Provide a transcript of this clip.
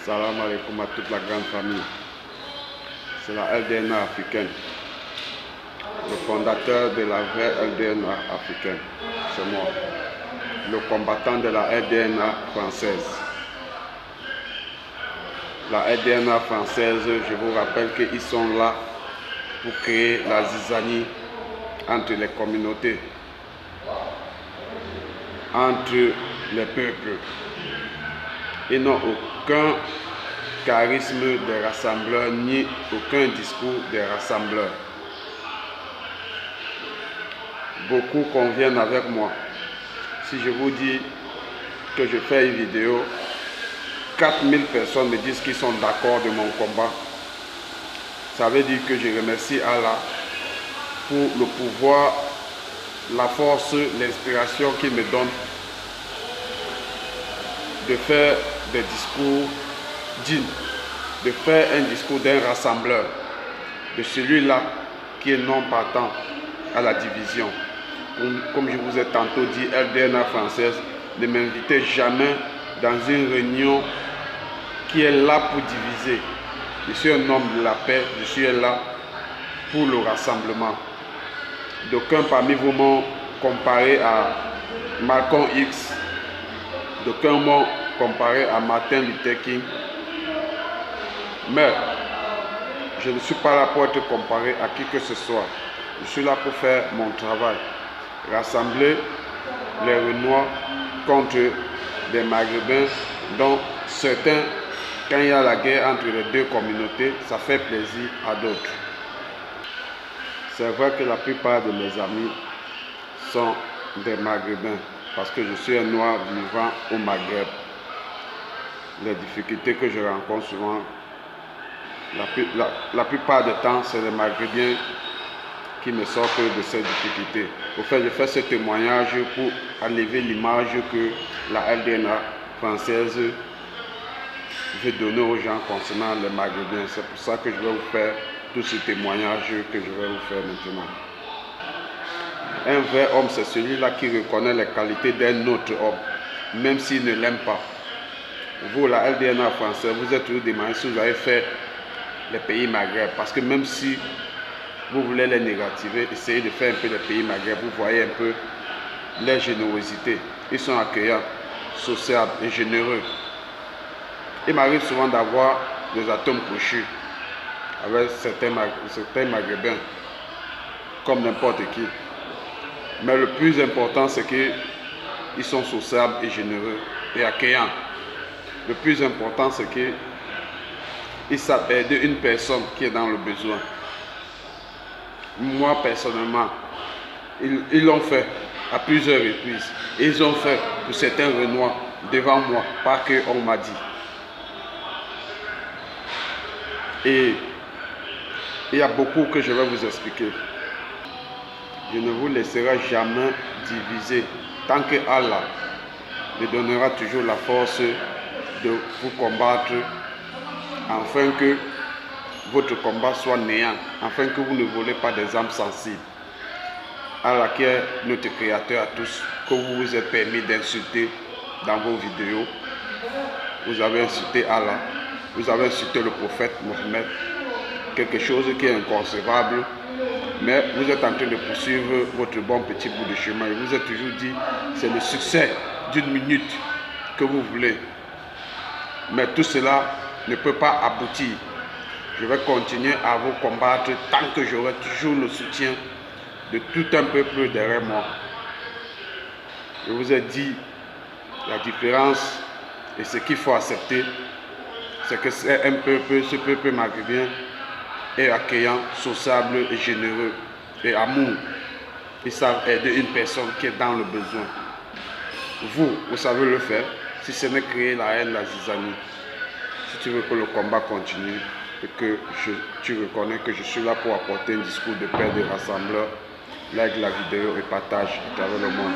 Salam alaikum à toute la grande famille. C'est la LDNA africaine. Le fondateur de la vraie LDNA africaine, c'est moi. Le combattant de la LDNA française. La LDNA française, je vous rappelle qu'ils sont là pour créer la zizanie entre les communautés, entre les peuples. Ils n'ont aucun charisme des rassembleurs, ni aucun discours des rassembleurs. Beaucoup conviennent avec moi. Si je vous dis que je fais une vidéo, 4000 personnes me disent qu'ils sont d'accord de mon combat. Ça veut dire que je remercie Allah pour le pouvoir, la force, l'inspiration qu'il me donne de faire des discours dignes, de faire un discours d'un rassembleur, de celui-là qui est non partant à la division. Comme je vous ai tantôt dit, LDNA française, ne m'invitez jamais dans une réunion qui est là pour diviser. Je suis un homme de la paix, je suis là pour le rassemblement. D'aucuns parmi vous m'ont comparé à Malcolm X, d'aucuns m'ont comparé à Martin Luther King, mais je ne suis pas là pour être comparé à qui que ce soit. Je suis là pour faire mon travail, rassembler les Renois contre des Maghrébins dont certains, quand il y a la guerre entre les deux communautés, ça fait plaisir à d'autres. C'est vrai que la plupart de mes amis sont des Maghrébins parce que je suis un noir vivant au Maghreb. Les difficultés que je rencontre souvent, la plupart du temps, c'est les Maghrébiens qui me sortent de ces difficultés. Au fait, je fais ce témoignage pour enlever l'image que la LDNA française veut donner aux gens concernant les Maghrébiens. C'est pour ça que je vais vous faire tout ce témoignage que je vais vous faire maintenant. Un vrai homme, c'est celui-là qui reconnaît les qualités d'un autre homme, même s'il ne l'aime pas. Vous, la LDNA française, vous êtes toujours demandé si vous avez fait les pays Maghreb, parce que même si vous voulez les négativer, essayez de faire un peu les pays Maghreb, vous voyez un peu leur générosité. Ils sont accueillants, sociables et généreux. Il m'arrive souvent d'avoir des atomes crochus avec certains Maghrébins, comme n'importe qui. Mais le plus important, c'est qu'ils sont sociables et généreux et accueillants. Le plus important, c'est qu'ils savent aider une personne qui est dans le besoin. Moi, personnellement, ils l'ont fait à plusieurs reprises. Ils ont fait pour certains Renois devant moi, pas qu'on m'a dit. Et il y a beaucoup que je vais vous expliquer. Je ne vous laisserai jamais diviser tant que Allah me donnera toujours la force de vous combattre afin que votre combat soit néant, afin que vous ne volez pas des âmes sensibles. Allah qui est notre créateur à tous, que vous vous êtes permis d'insulter dans vos vidéos. Vous avez insulté Allah, vous avez insulté le prophète Mohammed, quelque chose qui est inconcevable, mais vous êtes en train de poursuivre votre bon petit bout de chemin. Et vous êtes toujours dit, c'est le succès d'une minute que vous voulez. Mais tout cela ne peut pas aboutir. Je vais continuer à vous combattre tant que j'aurai toujours le soutien de tout un peuple derrière moi. Je vous ai dit la différence et ce qu'il faut accepter, c'est que c'est un peuple, ce peuple maghrébin est accueillant, sociable et généreux et amour. Ils savent aider une personne qui est dans le besoin. Vous savez le faire, si ce n'est créer la haine, la zizanie. Si tu veux que le combat continue et que tu reconnais que je suis là pour apporter un discours de paix, de rassembleur, like la vidéo et partage à travers le monde.